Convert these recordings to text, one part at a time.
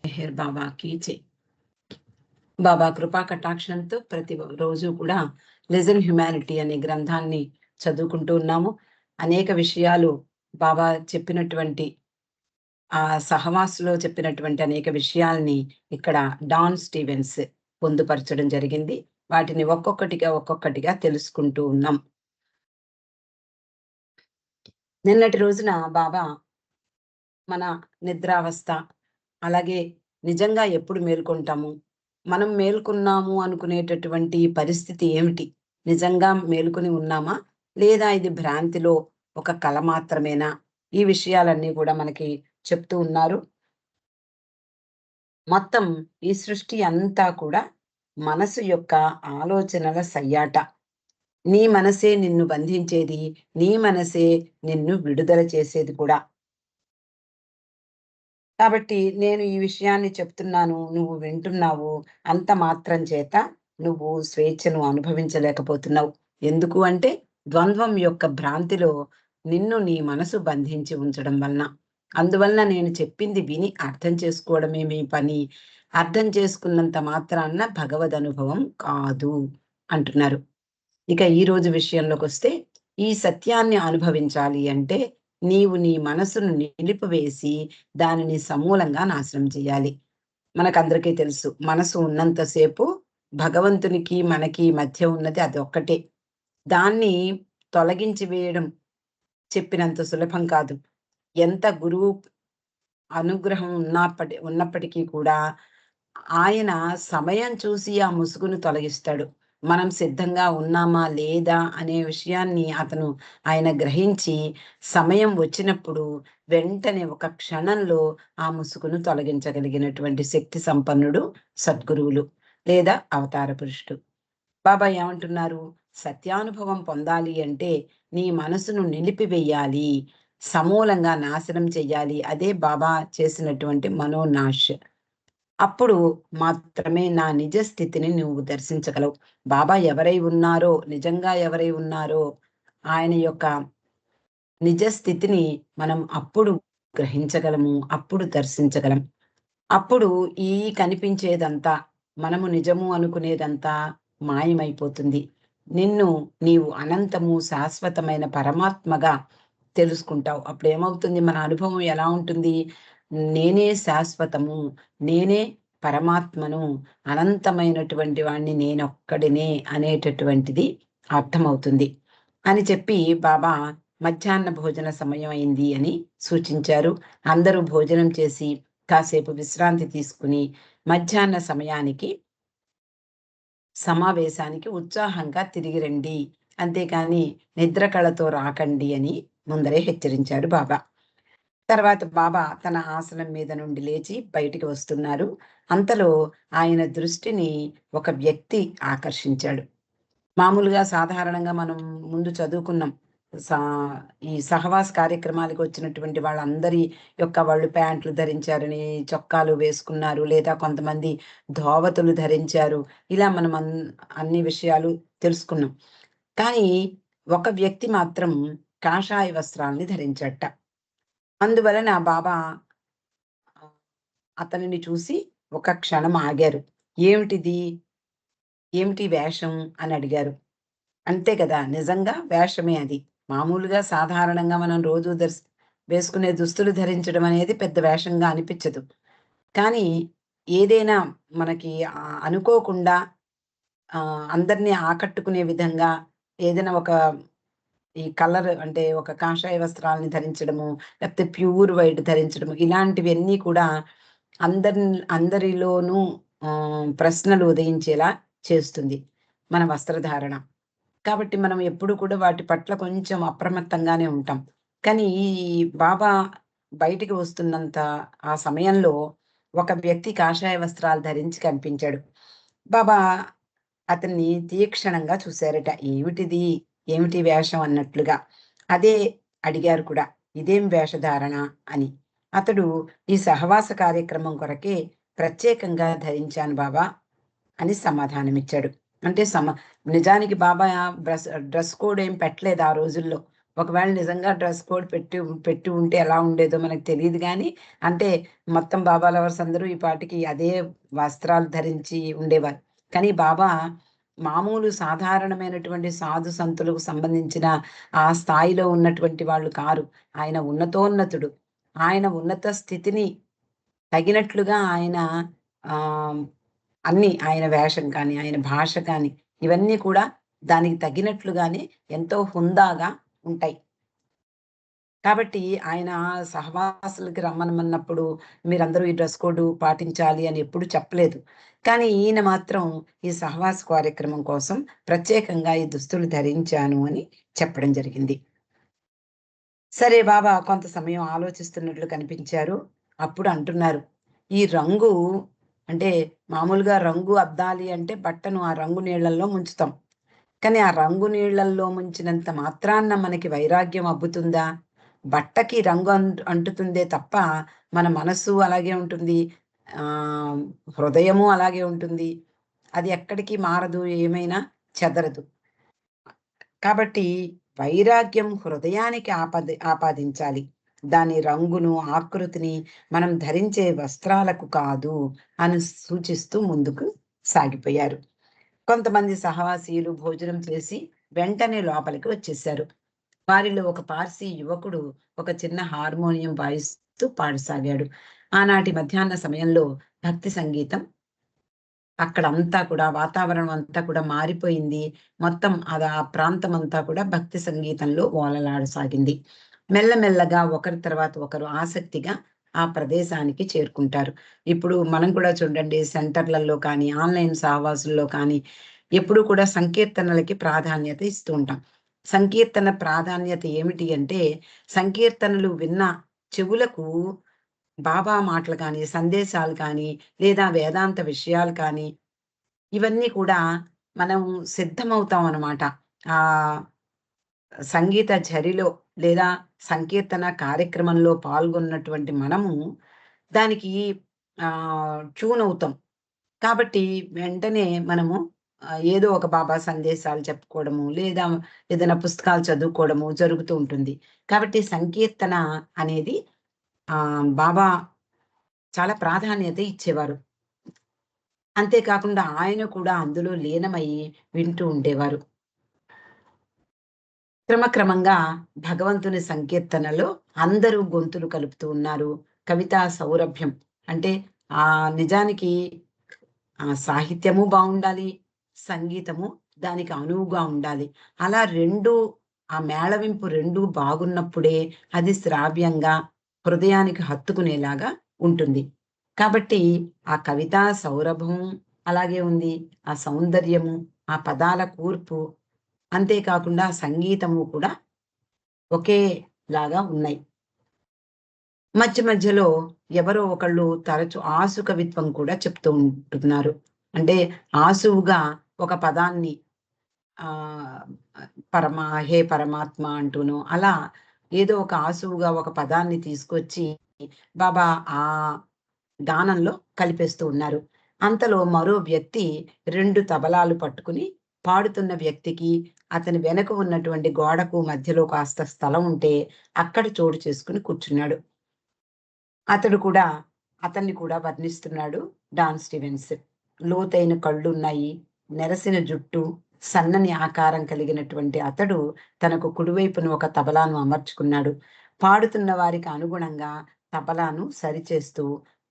మెహర్ బాబాకి జై. బాబా కృపా కటాక్షంతో ప్రతి రోజు కూడా లెజన్ హ్యుమానిటీ అనే గ్రంథాన్ని చదువుకుంటూ ఉన్నాము. అనేక విషయాలు బాబా చెప్పినటువంటి ఆ సహవాసులో చెప్పినటువంటి అనేక విషయాల్ని ఇక్కడ డాన్ స్టీవెన్స్ పొందుపరచడం జరిగింది. వాటిని ఒక్కొక్కటిగా తెలుసుకుంటూ ఉన్నాం. నిన్నటి రోజున బాబా మన నిద్రావస్థ, అలాగే నిజంగా ఎప్పుడు మేల్కొంటాము, మనం మేల్కొన్నాము అనుకునేటటువంటి పరిస్థితి ఏమిటి, నిజంగా మేలుకొని ఉన్నామా లేదా ఇది భ్రాంతిలో ఒక కల మాత్రమేనా, ఈ విషయాలన్నీ కూడా మనకి చెప్తూ ఉన్నారు. మొత్తం ఈ సృష్టి అంతా కూడా మనసు యొక్క ఆలోచనల సయ్యాట. నీ మనసే నిన్ను బంధించేది, నీ మనసే నిన్ను విడుదల చేసేది కూడా. కాబట్టి నేను ఈ విషయాన్ని చెప్తున్నాను, నువ్వు వింటున్నావు. అంత మాత్రం చేత నువ్వు స్వేచ్ఛను అనుభవించలేకపోతున్నావు. ఎందుకు అంటే ద్వంద్వం యొక్క భ్రాంతిలో నిన్ను నీ మనసు బంధించి ఉంచడం వలన. అందువలన నేను చెప్పింది విని అర్థం చేసుకోవడమే మీ పని. అర్థం చేసుకున్నంత మాత్రాన భగవద్ అనుభవం కాదు అంటున్నారు. ఇక ఈ రోజు విషయంలోకొస్తే, ఈ సత్యాన్ని అనుభవించాలి అంటే నీవు నీ మనసును నిలిపివేసి దానిని సమూలంగా నాశనం చేయాలి. మనకందరికీ తెలుసు, మనసు ఉన్నంత సేపు భగవంతునికి మనకి మధ్య ఉన్నది అదొక్కటే. దాన్ని తొలగించి వేయడం చెప్పినంత సులభం కాదు. ఎంత గురువు అనుగ్రహం ఉన్నప్పటికీ కూడా ఆయన సమయం చూసి ఆ ముసుగును తొలగిస్తాడు. మనం సిద్ధంగా ఉన్నామా లేదా అనే విషయాన్ని ఆయన గ్రహించి సమయం వచ్చినప్పుడు వెంటనే ఒక క్షణంలో ఆ ముసుగును తొలగించగలిగినటువంటి శక్తి సంపన్నుడు సద్గురువులు లేదా అవతార పురుషుడు. బాబా ఏమంటున్నారు? సత్యానుభవం పొందాలి అంటే నీ మనసును నిలిపివేయాలి, సమూలంగా నాశనం చెయ్యాలి. అదే బాబా చేసినటువంటి మనోనాశ్. అప్పుడు మాత్రమే నా నిజ స్థితిని నువ్వు దర్శించగలవు. బాబా ఎవరై ఉన్నారో, నిజంగా ఎవరై ఉన్నారో ఆయన యొక్క నిజ స్థితిని మనం అప్పుడు గ్రహించగలము, అప్పుడు దర్శించగలం. అప్పుడు ఈ కనిపించేదంతా, మనము నిజము అనుకునేదంతా మాయమైపోతుంది. నిన్ను నీవు అనంతము, శాశ్వతమైన పరమాత్మగా తెలుసుకుంటావు. అప్పుడేమవుతుంది? మన అనుభవం ఎలా ఉంటుంది? నేనే శాశ్వతము, నేనే పరమాత్మను, అనంతమైనటువంటి వాణ్ణి నేనొక్కడినే అనేటటువంటిది అర్థమవుతుంది అని చెప్పి బాబా మధ్యాహ్న భోజన సమయం అయింది అని సూచించారు. అందరూ భోజనం చేసి కాసేపు విశ్రాంతి తీసుకుని మధ్యాహ్న సమయానికి సమావేశానికి ఉత్సాహంగా తిరిగి రండి, అంతేకాని నిద్ర కళతో రాకండి అని ముందరే హెచ్చరించాడు బాబా. తర్వాత బాబా తన ఆసనం మీద నుండి లేచి బయటికి వస్తున్నారు. అంతలో ఆయన దృష్టిని ఒక వ్యక్తి ఆకర్షించాడు. మామూలుగా సాధారణంగా మనం ముందు చదువుకున్నాం. సా ఈ సహవాస కార్యక్రమాలకు వచ్చినటువంటి వాళ్ళందరి యొక్క వాళ్ళు ప్యాంట్లు ధరించారని, చొక్కాలు వేసుకున్నారు, లేదా కొంతమంది ధోవతులు ధరించారు. ఇలా మనం అన్ని విషయాలు తెలుసుకున్నాం. కానీ ఒక వ్యక్తి మాత్రం కాషాయ వస్త్రాల్ని ధరించట. అందువలన బాబా అతనిని చూసి ఒక క్షణం ఆగారు. ఏమిటిది? ఏమిటి వేషం అని అడిగారు. అంతే కదా! నిజంగా వేషమే అది. మామూలుగా సాధారణంగా మనం రోజు వేసుకునే దుస్తులు ధరించడం అనేది పెద్ద వేషంగా అనిపించదు. కానీ ఏదైనా మనకి అనుకోకుండా అందరిని ఆకట్టుకునే విధంగా ఏదైనా ఒక ఈ కలర్ అంటే ఒక కాషాయ వస్త్రాలని ధరించడము, లేకపోతే ప్యూర్ వైట్ ధరించడము, ఇలాంటివన్నీ కూడా అందరిలోనూ ప్రశ్నలు ఉదయించేలా చేస్తుంది మన వస్త్రధారణ. కాబట్టి మనం ఎప్పుడు కూడా వాటి పట్ల కొంచెం అప్రమత్తంగానే ఉంటాం. కానీ ఈ బాబా బయటికి వస్తున్నంత ఆ సమయంలో ఒక వ్యక్తి కాషాయ వస్త్రాలు ధరించి కనిపించాడు. బాబా అతన్ని తీక్షణంగా చూశారట. ఏమిటిది? ఏమిటి వేషం అన్నట్లుగా. అదే అడిగారు కూడా. ఇదేం వేషధారణ అని. అతడు ఈ సహవాస కార్యక్రమం కొరకే ప్రత్యేకంగా ధరించాను బాబా అని సమాధానమిచ్చాడు. అంటే నిజానికి బాబా డ్రెస్ కోడ్ ఏం పెట్టలేదు ఆ రోజుల్లో. ఒకవేళ నిజంగా డ్రెస్ కోడ్ పెట్టి ఉంటే ఎలా ఉండేదో మనకు తెలీదు గానీ, అంటే మొత్తం బాబా లవర్స్ అందరూ ఈ పాటికి అదే వస్త్రాలు ధరించి ఉండేవారు. కానీ బాబా మామూలు సాధారణమైనటువంటి సాధు సంతులకు సంబంధించిన ఆ స్థాయిలో ఉన్నటువంటి వాళ్ళు కారు. ఆయన ఉన్నతోన్నతుడు. ఆయన ఉన్నత స్థితిని తగినట్లుగా ఆయన ఆహ్, అన్నీ ఆయన వేషం కానీ, ఆయన భాష కానీ, ఇవన్నీ కూడా దానికి తగినట్లుగానే ఎంతో హుందాగా ఉంటాయి. కాబట్టి ఆయన సహవాసులకి రమ్మనమన్నప్పుడు మీరందరూ ఈ డ్రెస్ కోడ్ పాటించాలి అని ఎప్పుడు చెప్పలేదు. కానీ ఈయన మాత్రం ఈ సహవాస కార్యక్రమం కోసం ప్రత్యేకంగా ఈ దుస్తులు ధరించాను అని చెప్పడం జరిగింది. సరే బాబా కొంత సమయం ఆలోచిస్తున్నట్లు కనిపించారు. అప్పుడు అంటున్నారు, "ఈ రంగు అంటే మామూలుగా రంగు అద్దాలి అంటే బట్టను ఆ రంగు నీళ్ళల్లో ముంచుతాం. కానీ ఆ రంగు నీళ్ళల్లో ముంచినంత మాత్రాన మనకి వైరాగ్యం అబ్బుతుందా? బట్టకి రంగు అంటుతుందే తప్ప మన మనస్సు అలాగే ఉంటుంది. ఆహ్, హృదయము అలాగే ఉంటుంది. అది ఎక్కడికి మారదు. ఏమైనా చెదరదు. కాబట్టి వైరాగ్యం హృదయానికి ఆపాదించాలి. దాని రంగును, ఆకృతిని మనం ధరించే వస్త్రాలకు కాదు" అని సూచిస్తూ ముందుకు సాగిపోయారు. కొంతమంది సహవాసీయులు భోజనం చేసి వెంటనే లోపలికి వచ్చేశారు. వారిలో ఒక పార్సీ యువకుడు ఒక చిన్న హార్మోనియం వాయిస్తూ పాడసాగాడు. ఆనాటి మధ్యాహ్న సమయంలో భక్తి సంగీతం అక్కడంతా కూడా వాతావరణం అంతా కూడా మారిపోయింది. మొత్తం ఆ ప్రాంతం అంతా కూడా భక్తి సంగీతంలో ఓలలాడసాగింది. మెల్లమెల్లగా ఒకరి తర్వాత ఒకరు ఆసక్తిగా ఆ ప్రదేశానికి చేరుకుంటారు. ఇప్పుడు మనం కూడా చూడండి సెంటర్‌లలో కానీ, ఆన్‌లైన్ సహవాసుల్లో కానీ ఎప్పుడూ కూడా సంకీర్తనలకి ప్రాధాన్యత ఇస్తూ ఉంటాం. సంకీర్తన ప్రాధాన్యత ఏమిటి అంటే, సంకీర్తనలు విన్న చెవులకు బాబా మాటలు కానీ, సందేశాలు కానీ, లేదా వేదాంత విషయాలు కానీ ఇవన్నీ కూడా మనం సిద్ధమవుతాం అన్నమాట. ఆహ్, సంగీత ఝరిలో లేదా సంకీర్తన కార్యక్రమంలో పాల్గొన్నటువంటి మనము దానికి ట్యూన్ అవుతాం. కాబట్టి వెంటనే మనము ఏదో ఒక బాబా సందేశాలు చెప్పుకోవడము, లేదా ఏదైనా పుస్తకాలు చదువుకోవడము జరుగుతూ ఉంటుంది. కాబట్టి సంకీర్తన అనేది బాబా చాలా ప్రాధాన్యత ఇచ్చేవారు. అంతేకాకుండా ఆయన కూడా అందులో లీనమయ్యి వింటూ ఉండేవారు. క్రమక్రమంగా భగవంతుని సంకీర్తనలో అందరూ గొంతులు కలుపుతూ ఉన్నారు. కవితా సౌరభ్యం అంటే నిజానికి సాహిత్యము బావుండాలి. సంగీతము దానికి అనువుగా ఉండాలి. అలా 2 ఆ మేళవింపు 2 బాగున్నప్పుడే అది శ్రావ్యంగా హృదయానికి హత్తుకునేలాగా ఉంటుంది. కాబట్టి ఆ కవితా సౌరభం అలాగే ఉంది. ఆ సౌందర్యము, ఆ పదాల కూర్పు, అంతేకాకుండా సంగీతము కూడా ఒకేలాగా ఉన్నాయి. మధ్య మధ్యలో ఎవరో ఒకళ్ళు తరచు ఆసు కవిత్వం కూడా చెప్తూ ఉంటున్నారు. అంటే ఆసువుగా ఒక పదాన్ని ఆహ్, హే పరమాత్మ అంటూను అలా ఏదో ఒక ఆసువుగా ఒక పదాన్ని తీసుకొచ్చి బాబా ఆ గానంలో కలిపేస్తూ ఉన్నారు. అంతలో మరో వ్యక్తి 2 తబలాలు పట్టుకుని పాడుతున్న వ్యక్తికి, అతని వెనక ఉన్నటువంటి గోడకు మధ్యలో కాస్త స్థలం ఉంటే అక్కడ చోటు చేసుకొని కూర్చున్నాడు. అతడు కూడా అతన్ని కూడా వర్ణిస్తున్నాడు డాన్ స్టీవెన్స్. లోతైన కళ్ళున్నాయి, నెరసిన జుట్టు, సన్నని ఆకారం కలిగినటువంటి అతడు తనకు కుడివైపున ఒక తబలాను అమర్చుకున్నాడు. పాడుతున్న వారికి అనుగుణంగా తబలాను సరిచేస్తూ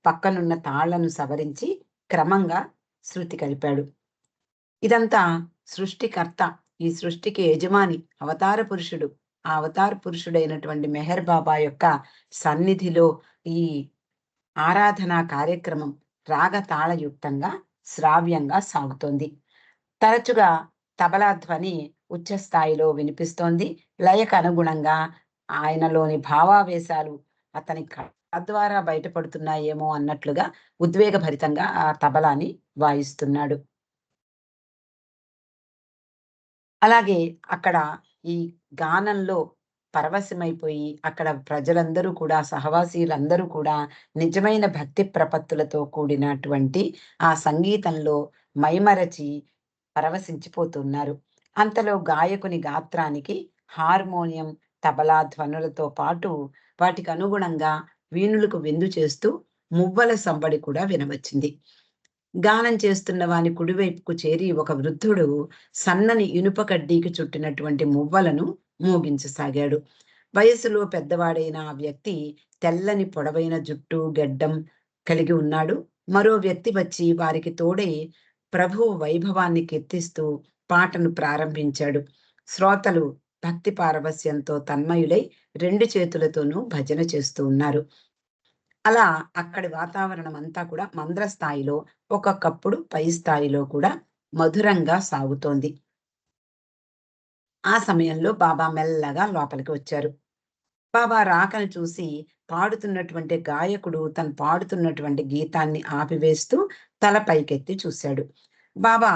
పక్కనున్న తాళ్లను సవరించి క్రమంగా శృతి కలిపాడు. ఇదంతా సృష్టికర్త, ఈ సృష్టికి యజమాని, అవతార పురుషుడు. ఆ అవతార పురుషుడైనటువంటి మెహర్ బాబా యొక్క సన్నిధిలో ఈ ఆరాధనా కార్యక్రమం రాగతాళయుక్తంగా, శ్రావ్యంగా సాగుతోంది. తరచుగా తబలా ధ్వని ఉచ్చ స్థాయిలో వినిపిస్తోంది. లయకు అనుగుణంగా ఆయనలోని భావావేశాలు అతని కళ్ళ ద్వారా బయటపడుతున్నాయేమో అన్నట్లుగా ఉద్వేగభరితంగా ఆ తబలాని వాయిస్తున్నాడు. అలాగే అక్కడ ఈ గానంలో పరవశమైపోయి అక్కడ ప్రజలందరూ కూడా సహవాసీలందరూ కూడా నిజమైన భక్తి ప్రపత్తులతో కూడినటువంటి ఆ సంగీతంలో మైమరచి పరవశించిపోతున్నారు. అంతలో గాయకుని గాత్రానికి హార్మోనియం తబలా ధ్వనులతో పాటు వాటికి అనుగుణంగా వీణులకు విందు చేస్తూ మువ్వల సంబడి కూడా వినవచ్చింది. గానం చేస్తున్న వాని కుడివైపుకు చేరి ఒక వృద్ధుడు సన్నని ఇనుప కడ్డీకి చుట్టినటువంటి మువ్వలను మోగించసాగాడు. వయసులో పెద్దవాడైన ఆ వ్యక్తి తెల్లని పొడవైన జుట్టు, గెడ్డం కలిగి ఉన్నాడు. మరో వ్యక్తి వచ్చి వారికి తోడై ప్రభువు వైభవాన్ని కీర్తిస్తూ పాటను ప్రారంభించాడు. శ్రోతలు భక్తి పారవస్యంతో తన్మయులై 2 చేతులతోనూ భజన చేస్తూ ఉన్నారు. అలా అక్కడి వాతావరణం అంతా కూడా మంద్ర స్థాయిలో, ఒక్కొక్కప్పుడు పై స్థాయిలో కూడా మధురంగా సాగుతోంది. ఆ సమయంలో బాబా మెల్లగా లోపలికి వచ్చారు. బాబా రాకను చూసి పాడుతున్నటువంటి గాయకుడు తను పాడుతున్నటువంటి గీతాన్ని ఆపివేస్తూ తల పైకెత్తి చూశాడు. బాబా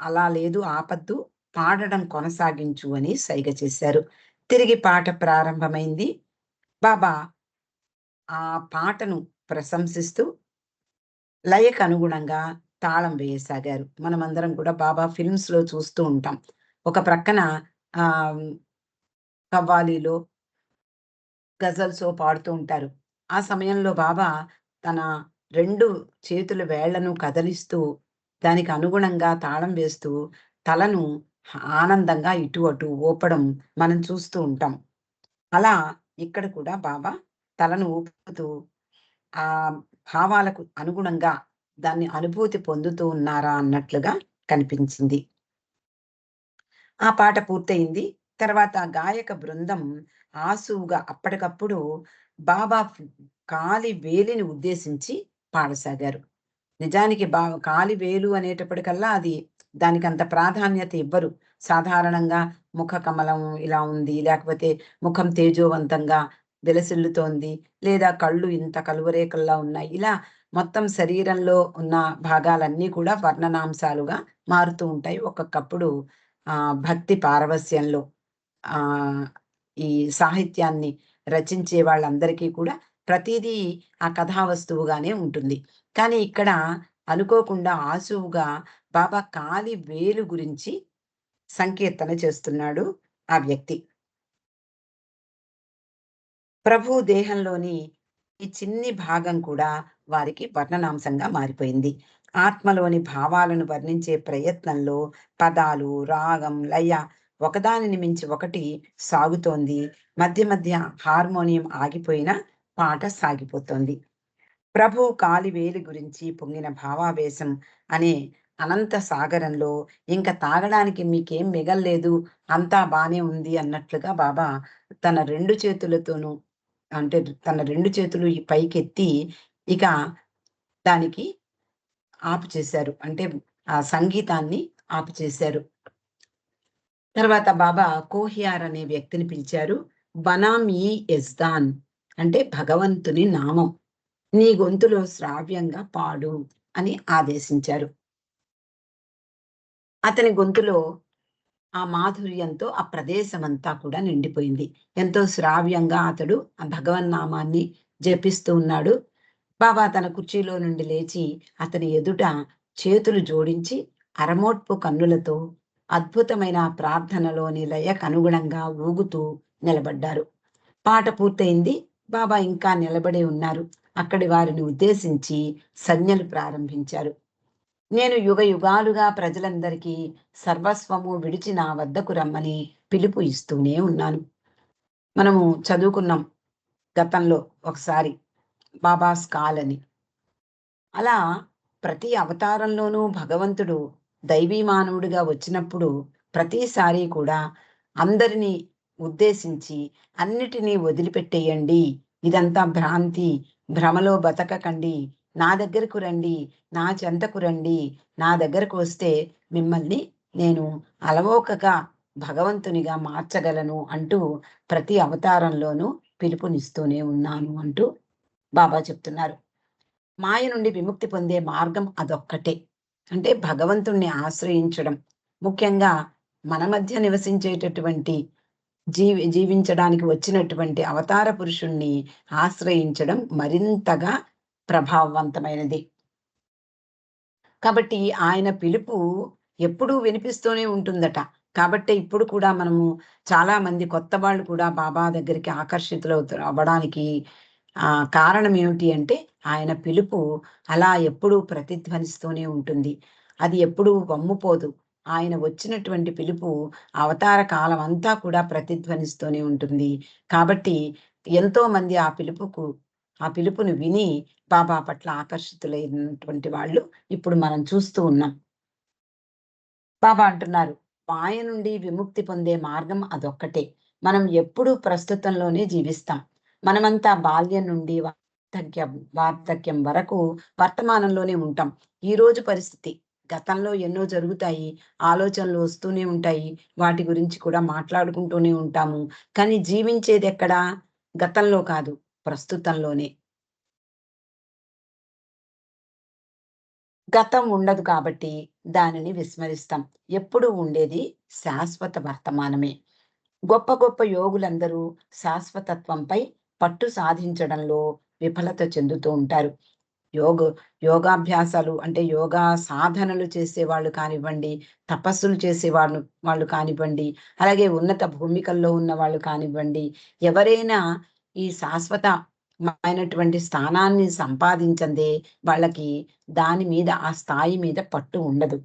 అలా లేదు, ఆపద్దు, పాడడం కొనసాగించు అని సైగ చేశారు. తిరిగి పాట ప్రారంభమైంది. బాబా ఆ పాటను ప్రశంసిస్తూ లయకు అనుగుణంగా తాళం వేయసాగారు. మనమందరం కూడా బాబా ఫిల్మ్స్‌లో చూస్తూ ఉంటాం. ఒక ప్రక్కన ఆహ్, కవ్వాలీలో, గజల్సో పాడుతూ ఉంటారు. ఆ సమయంలో బాబా తన 2 చేతుల వేళ్ళను కదిలిస్తూ, దానికి అనుగుణంగా తాళం వేస్తూ, తలను ఆనందంగా ఇటు అటు ఊపడం మనం చూస్తూ ఉంటాం. అలా ఇక్కడ కూడా బాబా తలను ఊపుతూ ఆ భావాలకు అనుగుణంగా దాన్ని అనుభూతి పొందుతూ ఉన్నారా అన్నట్లుగా కనిపించింది. ఆ పాట పూర్తయింది. తర్వాత ఆ గాయక బృందం ఆసువుగా అప్పటికప్పుడు బాబా కాలి వేలిని ఉద్దేశించి పాడసాగారు. నిజానికి కాలి వేలు అనేటప్పటికల్లా అది దానికంత ప్రాధాన్యత ఇవ్వరు. సాధారణంగా ముఖ కమలం ఇలా ఉంది, లేకపోతే ముఖం తేజోవంతంగా విలసిల్లుతోంది, లేదా కళ్ళు ఇంత కలువరేఖల్లా ఉన్నాయి. ఇలా మొత్తం శరీరంలో ఉన్న భాగాలన్నీ కూడా వర్ణనాంశాలుగా మారుతూ ఉంటాయి. ఒక్కొక్కప్పుడు భక్తి పారవస్యంలో ఆహ్, ఈ సాహిత్యాన్ని రచించే వాళ్ళందరికీ కూడా ప్రతీదీ ఆ కథా వస్తువుగానే ఉంటుంది. కానీ ఇక్కడ అనుకోకుండా ఆసువుగా బాబా కాలి వేలు గురించి సంకీర్తన చేస్తున్నాడు ఆ వ్యక్తి. ప్రభువు దేహంలోని ఈ చిన్ని భాగం కూడా వారికి వర్ణనాంశంగా మారిపోయింది. ఆత్మలోని భావాలను వర్ణించే ప్రయత్నంలో పదాలు, రాగం, లయ ఒకదానిని మించి ఒకటి సాగుతోంది. మధ్య మధ్య హార్మోనియం ఆగిపోయినా పాట సాగిపోతోంది. ప్రభువు కాలివేలి గురించి పొంగిన భావావేశం అనే అనంత సాగరంలో ఇంక తాగడానికి మీకేం మిగల్లేదు, అంతా బానే ఉంది అన్నట్లుగా బాబా తన 2 చేతులతోనూ అంటే తన 2 చేతులు ఈ పైకెత్తి ఇక దానికి ఆపు చేశారు. అంటే ఆ సంగీతాన్ని ఆపు చేశారు. తర్వాత బాబా కోహియార్ అనే వ్యక్తిని పిలిచారు. బనాం ఈ యజ్దాన్ అంటే భగవంతుని నామం. నీ గొంతులో శ్రావ్యంగా పాడు అని ఆదేశించారు. అతని గొంతులో ఆ మాధుర్యంతో ఆ ప్రదేశమంతా కూడా నిండిపోయింది. ఎంతో శ్రావ్యంగా అతడు ఆ భగవన్నామాన్ని జపిస్తూ ఉన్నాడు. బాబా తన కుర్చీలో నుండి లేచి అతని ఎదుట చేతులు జోడించి అరమోట్పు కన్నులతో అద్భుతమైన ప్రార్థనలోని లయకనుగుణంగా ఊగుతూ నిలబడ్డారు. పాట పూర్తయింది. బాబా ఇంకా నిలబడే ఉన్నారు. అక్కడి వారిని ఉద్దేశించి సంజ్ఞలు ప్రారంభించారు. నేను యుగాలుగా ప్రజలందరికీ సర్వస్వము విడిచి నా వద్దకు రమ్మని పిలుపు ఇస్తూనే ఉన్నాను. మనము చదువుకున్నాం గతంలో ఒకసారి బాబాస్ కాల్ అని. అలా ప్రతి అవతారంలోనూ భగవంతుడు దైవీ మానవుడిగా వచ్చినప్పుడు ప్రతిసారి కూడా అందరినీ ఉద్దేశించి అన్నిటినీ వదిలిపెట్టేయండి. ఇదంతా భ్రాంతి. భ్రమలో బతకకండి. నా దగ్గరకు రండి. నా చెంతకు రండి. నా దగ్గరకు వస్తే మిమ్మల్ని నేను అలవోకగా భగవంతునిగా మార్చగలను అంటూ ప్రతి అవతారంలోనూ పిలుపునిస్తూనే ఉన్నాను అంటూ బాబా చెప్తున్నారు. మాయ నుండి విముక్తి పొందే మార్గం అదొక్కటే. అంటే భగవంతుణ్ణి ఆశ్రయించడం. ముఖ్యంగా మన మధ్య నివసించేటటువంటి జీవించడానికి వచ్చినటువంటి అవతార పురుషుణ్ణి ఆశ్రయించడం మరింతగా ప్రభావవంతమైనది. కాబట్టి ఆయన పిలుపు ఎప్పుడూ వినిపిస్తూనే ఉంటుందట. కాబట్టే ఇప్పుడు కూడా మనము చాలా మంది కొత్త వాళ్ళు కూడా బాబా దగ్గరికి అవ్వడానికి కారణం ఏమిటి అంటే, ఆయన పిలుపు అలా ఎప్పుడూ ప్రతిధ్వనిస్తూనే ఉంటుంది. అది ఎప్పుడూ వమ్ముపోదు. ఆయన వచ్చినటువంటి పిలుపు అవతార కాలమంతా కూడా ప్రతిధ్వనిస్తూనే ఉంటుంది. కాబట్టి ఎంతోమంది ఆ పిలుపుని విని బాబా పట్ల ఆకర్షితులైనటువంటి వాళ్ళు ఇప్పుడు మనం చూస్తూ ఉన్నాం. బాబా అంటున్నారు, మాయ నుండి విముక్తి పొందే మార్గం అదొక్కటే. మనం ఎప్పుడూ ప్రస్తుతంలోనే జీవిస్తాం. మనమంతా బాల్యం నుండి వార్ధక్యం వరకు వర్తమానంలోనే ఉంటాం. ఈరోజు పరిస్థితి, గతంలో ఎన్నో జరుగుతాయి. ఆలోచనలు వస్తూనే ఉంటాయి. వాటి గురించి కూడా మాట్లాడుకుంటూనే ఉంటాము. కానీ జీవించేదెక్కడా? గతంలో కాదు, ప్రస్తుతంలోనే. గతం ఉండదు కాబట్టి దానిని విస్మరిస్తాం. ఎప్పుడూ ఉండేది శాశ్వత వర్తమానమే. గొప్ప గొప్ప యోగులందరూ శాశ్వతత్వంపై పట్టు సాధించడంలో విఫలత చెందుతూ ఉంటారు. యోగ యోగాభ్యాసాలు అంటే యోగా సాధనలు చేసేవాళ్ళు కానివ్వండి, తపస్సులు చేసేవాళ్ళు వాళ్ళు కానివ్వండి, అలాగే ఉన్నత భూమికల్లో ఉన్న వాళ్ళు కానివ్వండి, ఎవరైనా ఈ శాశ్వతమైనటువంటి స్థానాన్ని సంపాదించందే వాళ్ళకి దాని మీద ఆ స్థాయి మీద పట్టు ఉండదు.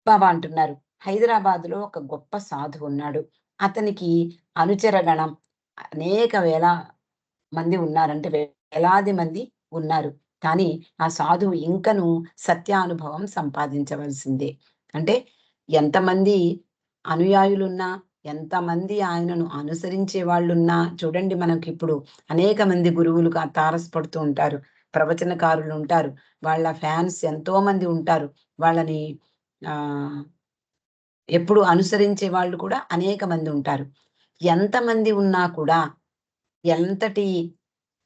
బాబా అంటున్నారు, హైదరాబాద్‌లో ఒక గొప్ప సాధువు ఉన్నాడు. అతనికి అనుచర గణం అనేక వేల మంది ఉన్నారంటే వేలాది మంది ఉన్నారు. కానీ ఆ సాధువు ఇంకనూ సత్యానుభవం సంపాదించవలసిందే. అంటే ఎంతమంది అనుయాయులున్నా, ఎంతమంది ఆయనను అనుసరించే వాళ్ళున్నా చూడండి, మనకిప్పుడు అనేక మంది గురువులుగా తారసపడుతూ ఉంటారు. ప్రవచనకారులుంటారు. వాళ్ళ ఫ్యాన్స్ ఎంతోమంది ఉంటారు. వాళ్ళని ఆహ్, ఎప్పుడు అనుసరించే వాళ్ళు కూడా అనేక మంది ఉంటారు. ఎంతమంది ఉన్నా కూడా, ఎంతటి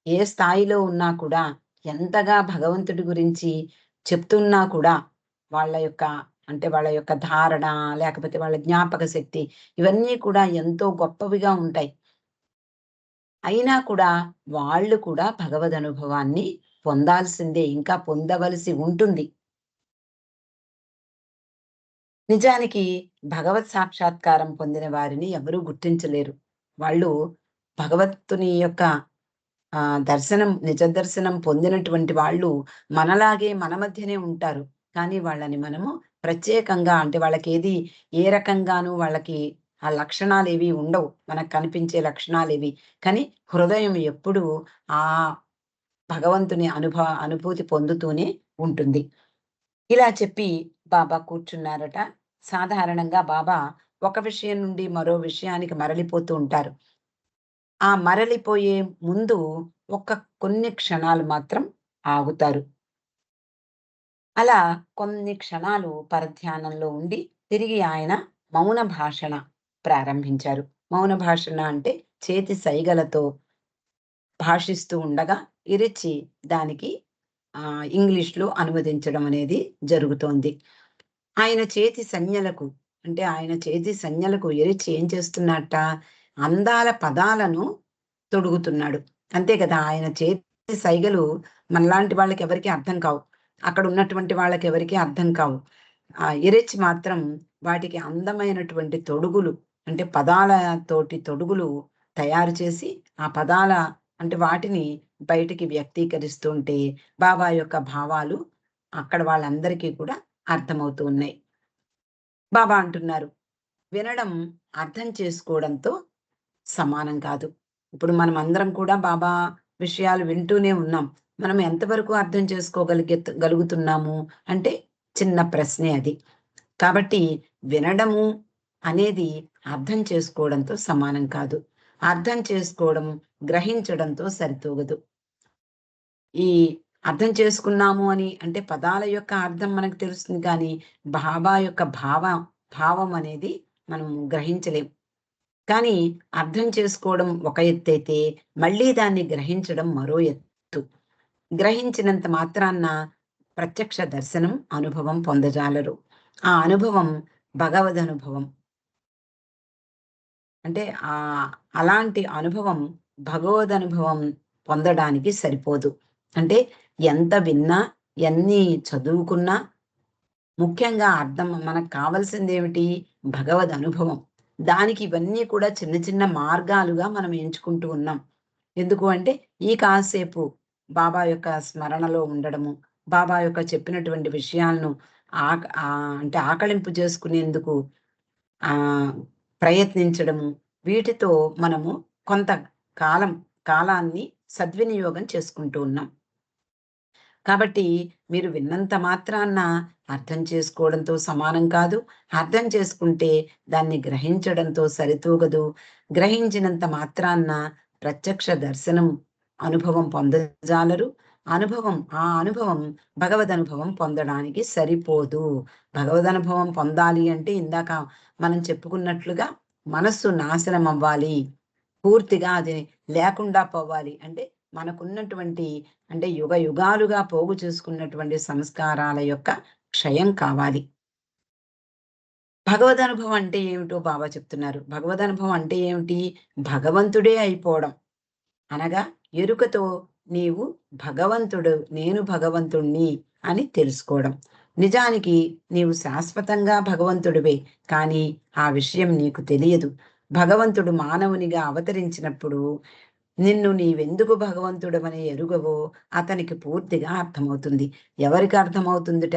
ఏ స్థాయిలో ఉన్నా కూడా, ఎంతగా భగవంతుడి గురించి చెప్తున్నా కూడా, వాళ్ళ యొక్క అంటే వాళ్ళ యొక్క ధారణ, లేకపోతే వాళ్ళ జ్ఞాపక శక్తి, ఇవన్నీ కూడా ఎంతో గొప్పవిగా ఉంటాయి. అయినా కూడా వాళ్ళు కూడా భగవదనుభవాన్ని పొందాల్సిందే. ఇంకా పొందవలసి ఉంటుంది. నిజానికి భగవత్ సాక్షాత్కారం పొందిన వారిని ఎవరూ గుర్తించలేరు. వాళ్ళు భగవంతుని యొక్క నిజ దర్శనం పొందినటువంటి వాళ్ళు మనలాగే మన మధ్యనే ఉంటారు. కానీ వాళ్ళని మనము ప్రత్యేకంగా అంటే వాళ్ళకేది ఏ రకంగాను వాళ్ళకి ఆ లక్షణాలేవి ఉండవు. మనకు కనిపించే లక్షణాలేవి. కానీ హృదయం ఎప్పుడూ ఆ భగవంతుని అనుభూతి పొందుతూనే ఉంటుంది. ఇలా చెప్పి బాబా కూర్చున్నారట. సాధారణంగా బాబా ఒక విషయం నుండి మరో విషయానికి మరలిపోతూ ఉంటారు. ఆ మరలిపోయే ముందు కొన్ని క్షణాలు మాత్రం ఆగుతారు. అలా కొన్ని క్షణాలు పరధ్యానంలో ఉండి తిరిగి ఆయన మౌన భాషణ ప్రారంభించారు. మౌన భాషణ అంటే చేతి సైగలతో భాషిస్తూ ఉండగా ఇరిచి దానికి ఇంగ్లీష్‌లో అనువదించడం అనేది జరుగుతోంది. ఆయన చేతి సంజ్ఞలకు ఆయన చేతి సంజ్ఞలకు ఎరిచి ఏం చేస్తున్నట్ట, అందాల పదాలను తొడుగుతున్నాడు. అంతే కదా! ఆయన చేతి సైగలు మనలాంటి వాళ్ళకెవరికీ అర్థం కావు. అక్కడ ఉన్నటువంటి వాళ్ళకెవరికీ అర్థం కావు. ఇరిచి మాత్రం వాటికి అందమైనటువంటి తొడుగులు అంటే పదాల తోటి తొడుగులు తయారు చేసి, ఆ పదాల వాటిని బయటికి వ్యక్తీకరిస్తుంటే బాబా యొక్క భావాలు అక్కడ వాళ్ళందరికీ కూడా అర్థమవుతూ ఉన్నాయి. బాబా అంటున్నారు, వినడం అర్థం చేసుకోవడంతో సమానం కాదు. ఇప్పుడు మనమందరం కూడా బాబా విషయాలు వింటూనే ఉన్నాం. మనం ఎంతవరకు అర్థం గలుగుతున్నాము అంటే చిన్న ప్రశ్నే అది. కాబట్టి వినడము అనేది అర్థం చేసుకోవడంతో సమానం కాదు. అర్థం చేసుకోవడం గ్రహించడంతో సరితూగదు. ఈ అర్థం చేసుకున్నాము అని అంటే పదాల యొక్క అర్థం మనకు తెలుస్తుంది కానీ, బాబా యొక్క భావం అనేది మనం గ్రహించలేం. కానీ అర్థం చేసుకోవడం ఒక ఎత్తైతే, మళ్ళీ దాన్ని గ్రహించడం మరో ఎత్తు. గ్రహించినంత మాత్రాన ప్రత్యక్ష దర్శనం, అనుభవం పొందజాలరు. ఆ అనుభవం భగవదనుభవం. అంటే ఆహ్, అలాంటి అనుభవం భగవదనుభవం పొందడానికి సరిపోదు. అంటే ఎంత విన్నా, ఎన్ని చదువుకున్నా ముఖ్యంగా మనకు కావాల్సిందేమిటి? భగవద్ అనుభవం. దానికి ఇవన్నీ కూడా చిన్న చిన్న మార్గాలుగా మనం ఎంచుకుంటూ ఉన్నాం. ఎందుకు అంటే ఈ కాసేపు బాబా యొక్క స్మరణలో ఉండడము, బాబా యొక్క చెప్పినటువంటి విషయాలను అంటే ఆకళింపు చేసుకునేందుకు ఆహ్, ప్రయత్నించడము. వీటితో మనము కొంత కాలం కాలాన్ని సద్వినియోగం చేసుకుంటూ ఉన్నాం. కాబట్టి మీరు విన్నంత మాత్రాన అర్థం చేసుకోవడంతో సమానం కాదు. అర్థం చేసుకుంటే దాన్ని గ్రహించడంతో సరితూగదు. గ్రహించినంత మాత్రాన ప్రత్యక్ష దర్శనం, అనుభవం పొందజాలరు. ఆ అనుభవం భగవదనుభవం పొందడానికి సరిపోదు. భగవదనుభవం పొందాలి అంటే ఇందాక మనం చెప్పుకున్నట్లుగా మనస్సు నాశనం అవ్వాలి. పూర్తిగా అది లేకుండా పోవాలి. అంటే మనకున్నటువంటి అంటే యుగాలుగా పోగు చేసుకున్నటువంటి సంస్కారాల యొక్క క్షయం కావాలి. భగవదనుభవం అంటే ఏమిటో బాబా చెప్తున్నారు. భగవదనుభవం అంటే ఏమిటి? భగవంతుడే అయిపోవడం. అనగా ఎరుకతో నీవు నేను భగవంతుణ్ణి అని తెలుసుకోవడం. నిజానికి నీవు శాశ్వతంగా భగవంతుడివే. కానీ ఆ విషయం నీకు తెలియదు. భగవంతుడు మానవునిగా అవతరించినప్పుడు నిన్ను నీవెందుకు భగవంతుడవని ఎరుగవో అతనికి పూర్తిగా అర్థమవుతుంది. ఎవరికి అర్థమవుతుందిట?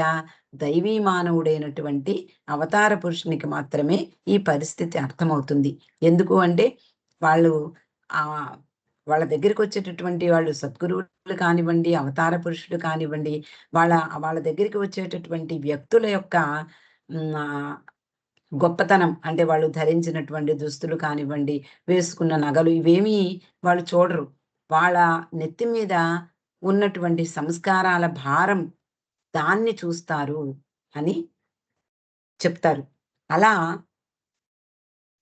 దైవీ మానవుడైనటువంటి అవతార పురుషునికి మాత్రమే ఈ పరిస్థితి అర్థమవుతుంది. ఎందుకు అంటే వాళ్ళు ఆహ్, వాళ్ళ దగ్గరికొచ్చేటటువంటి వాళ్ళు సద్గురువులు కానివ్వండి, అవతార పురుషులు కానివ్వండి, వాళ్ళ వాళ్ళ దగ్గరికి వచ్చేటటువంటి వ్యక్తుల యొక్క హ్మ్. గొప్పతనం అంటే వాళ్ళు ధరించినటువంటి దుస్తులు కానివ్వండి, వేసుకున్న నగలు ఇవేమీ వాళ్ళు చూడరు. వాళ్ళ నెత్తి మీద ఉన్నటువంటి సంస్కారాల భారం దాన్ని చూస్తారు అని చెప్తారు. అలా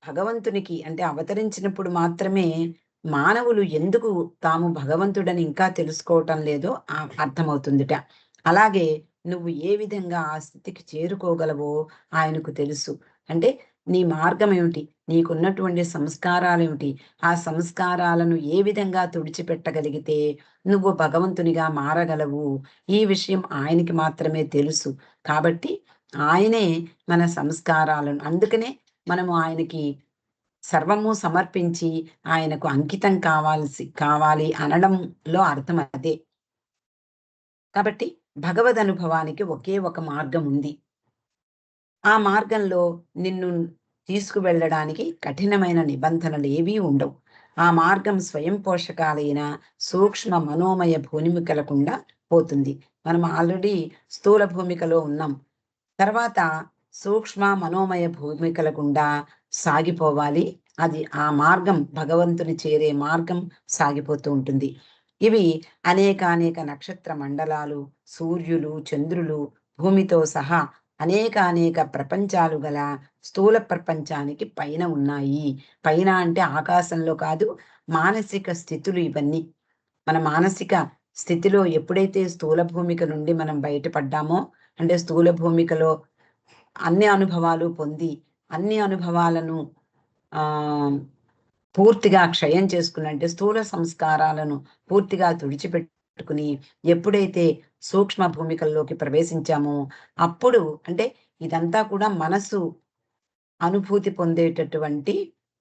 భగవంతునికి అంటే అవతరించినప్పుడు మాత్రమే మానవులు ఎందుకు తాము భగవంతుడని ఇంకా తెలుసుకోవటం లేదో అర్థమవుతుందిట. అలాగే నువ్వు ఏ విధంగా ఆ స్థితికి చేరుకోగలవో ఆయనకు తెలుసు. అంటే నీ మార్గం ఏమిటి? నీకున్నటువంటి సంస్కారాలేమిటి? ఆ సంస్కారాలను ఏ విధంగా తుడిచిపెట్టగలిగితే నువ్వు భగవంతునిగా మారగలవు. ఈ విషయం ఆయనకి మాత్రమే తెలుసు. కాబట్టి ఆయనే మన సంస్కారాలను అందుకనే మనము ఆయనకి సర్వము సమర్పించి ఆయనకు అంకితం కావాలి అనడంలో అర్థం అదే. కాబట్టి భగవదనుభవానికి ఒకే ఒక మార్గం ఉంది. ఆ మార్గంలో నిన్ను తీసుకువెళ్ళడానికి కఠినమైన నిబంధనలేవీ ఉండవు. ఆ మార్గం స్వయం పోషకాలైన సూక్ష్మ మనోమయ భూమికల గుండా పోతుంది. మనం ఆల్రెడీ స్థూల భూమికలో ఉన్నాం. తర్వాత సూక్ష్మ మనోమయ భూమికల గుండా సాగిపోవాలి. అది ఆ మార్గం భగవంతుని చేరే మార్గం సాగిపోతూ ఉంటుంది. ఇవి అనేకానేక నక్షత్ర మండలాలు, సూర్యులు, చంద్రులు, భూమితో సహా అనేక ప్రపంచాలు గల స్థూల ప్రపంచానికి పైన ఉన్నాయి. పైన అంటే ఆకాశంలో కాదు, మానసిక స్థితులు ఇవన్నీ. మన మానసిక స్థితిలో ఎప్పుడైతే స్థూల భూమిక నుండి మనం బయటపడ్డామో, అంటే స్థూల భూమికలో అన్ని అనుభవాలు పొంది, అన్ని అనుభవాలను ఆహ్, పూర్తిగా క్షయం చేసుకుని అంటే స్థూల సంస్కారాలను పూర్తిగా తుడిచిపెట్టుకుని, ఎప్పుడైతే సూక్ష్మ భూమికల్లోకి ప్రవేశించామో, అప్పుడు అంటే ఇదంతా కూడా మనసు అనుభూతి పొందేటటువంటి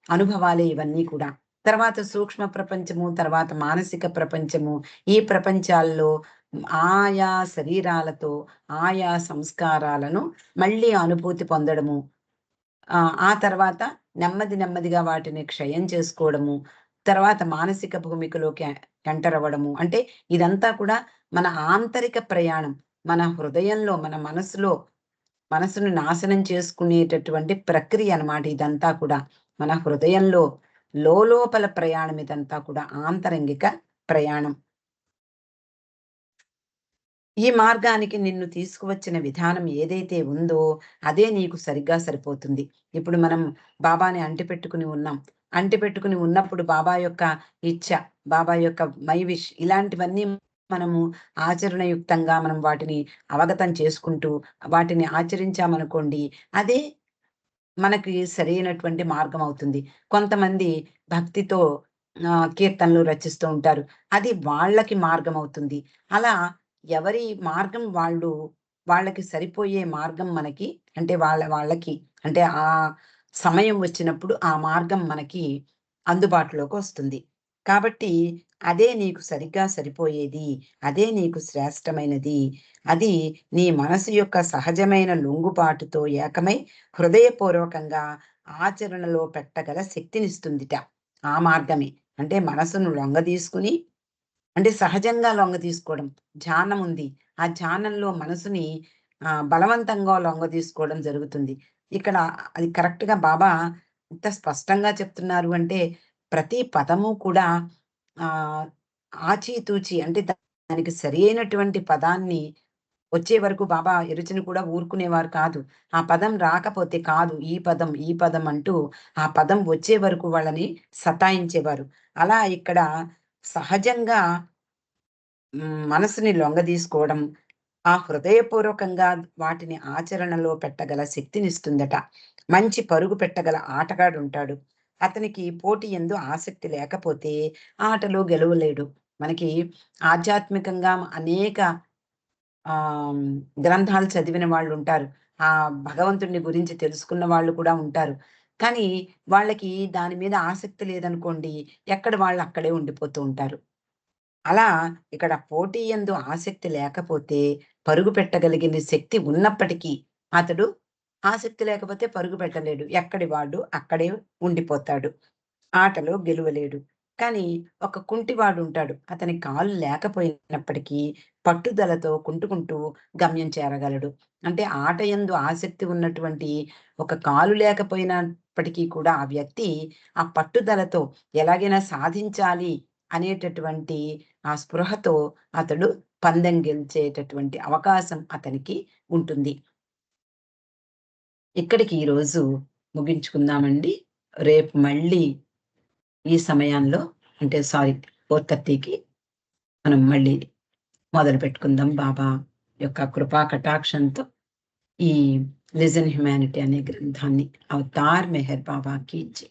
అనుభవాలే ఇవన్నీ కూడా. తర్వాత సూక్ష్మ ప్రపంచము, తర్వాత మానసిక ప్రపంచము. ఈ ప్రపంచాల్లో ఆయా శరీరాలతో, ఆయా సంస్కారాలను మళ్ళీ అనుభూతి పొందడము. ఆ తర్వాత నెమ్మదిగా వాటిని క్షయం చేసుకోవడము. తర్వాత మానసిక భూమికలోకి ఎంటర్ అవ్వడము. అంటే ఇదంతా కూడా మన ఆంతరిక ప్రయాణం. మన హృదయంలో, మన మనసును నాశనం చేసుకునేటటువంటి ప్రక్రియ అన్నమాట ఇదంతా కూడా. మన హృదయంలో లోలోపల ప్రయాణం ఇదంతా కూడా ఆంతరంగిక ప్రయాణం. ఈ మార్గానికి నిన్ను తీసుకువచ్చిన విధానం ఏదైతే ఉందో అదే నీకు సరిగ్గా సరిపోతుంది. ఇప్పుడు మనం బాబాని అంటిపెట్టుకుని ఉన్నాం. అంటిపెట్టుకుని ఉన్నప్పుడు బాబా యొక్క ఇచ్ఛ, బాబా యొక్క మై విష్ ఇలాంటివన్నీ మనము ఆచరణయుక్తంగా మనం వాటిని అవగతం చేసుకుంటూ వాటిని ఆచరించామనుకోండి, అదే మనకి సరైనటువంటి మార్గం అవుతుంది. కొంతమంది భక్తితో కీర్తనలు రచిస్తూ ఉంటారు. అది వాళ్ళకి మార్గం అవుతుంది. అలా ఎవరి మార్గం వాళ్ళు వాళ్ళకి సరిపోయే మార్గం మనకి అంటే వాళ్ళకి అంటే ఆ సమయం వచ్చినప్పుడు ఆ మార్గం మనకి అందుబాటులోకొస్తుంది. కాబట్టి అదే నీకు సరిగ్గా సరిపోయేది. అదే నీకు శ్రేష్టమైనది. అది నీ మనసు యొక్క సహజమైన లొంగుబాటుతో ఏకమై హృదయపూర్వకంగా ఆచరణలో పెట్టగల శక్తినిస్తుందిట. ఆ మార్గమే. అంటే మనసును లొంగదీసుకొని అంటే సహజంగా లొంగదీసుకోవడం. ధ్యానముంది. ఆ ధ్యానంలో మనసుని బలవంతంగా లొంగదీసుకోవడం జరుగుతుంది. ఇక్కడ అది కరెక్ట్‌గా బాబా ఎంత స్పష్టంగా చెప్తున్నారు అంటే, ప్రతి పదము కూడా ఆహ్, ఆచితూచి అంటే దానికి సరియైనటువంటి పదాన్ని వచ్చే వరకు బాబా ఎరుచని కూడా ఊరుకునేవారు కాదు. ఆ పదం రాకపోతే కాదు, ఈ పదం అంటూ ఆ పదం వచ్చే వరకు వాళ్ళని సతాయించేవారు. అలా ఇక్కడ సహజంగా మనసుని లొంగదీసుకోవడం, ఆ హృదయపూర్వకంగా వాటిని ఆచరణలో పెట్టగల శక్తినిస్తుందట. మంచి పరుగు పెట్టగల ఆటగాడుంటాడు. అతనికి పోటీ యందు ఆసక్తి లేకపోతే ఆటలో గెలవలేడు. మనకి ఆధ్యాత్మికంగా అనేక ఆహ్, గ్రంథాలు చదివిన వాళ్ళుంటారు. భగవంతుడిని గురించి తెలుసుకున్న వాళ్ళు కూడా ఉంటారు. కానీ వాళ్ళకి దాని మీద ఆసక్తి లేదనుకోండి, ఎక్కడ వాళ్ళు అక్కడే ఉండిపోతూ ఉంటారు. అలా ఇక్కడ పోటీ యందు ఆసక్తి లేకపోతే పరుగు పెట్టగలిగిన శక్తి ఉన్నప్పటికీ అతడు ఆసక్తి లేకపోతే పరుగు పెట్టలేడు. ఎక్కడి వాడు అక్కడే ఉండిపోతాడు. ఆటలో గెలువలేడు. కానీ ఒక కుంటివాడుంటాడు. అతనికి కాళ్ళు లేకపోయినప్పటికీ పట్టుదలతో కుంటుకుంటూ గమ్యం చేరగలడు. అంటే ఆట యందు ఆసక్తి ఉన్నటువంటి ఒక కాలు లేకపోయినప్పటికీ కూడా ఆ వ్యక్తి ఆ పట్టుదలతో ఎలాగైనా సాధించాలి అనేటటువంటి ఆ స్పృహతో అతడు పందెం గెలిచేటటువంటి అవకాశం అతనికి ఉంటుంది. ఇక్కడికి ఈరోజు ముగించుకుందామండి. రేపు మళ్ళీ ఈ సమయంలో అంటే సారీ 4:30కి మనం మళ్ళీ మొదలుపెట్టుకుందాం. బాబా యొక్క కృపా కటాక్షంతో ఈ 'లిజన్ హ్యుమానిటీ' అనే గ్రంథాన్ని. అవతార్ మెహర్ బాబా కీ జై.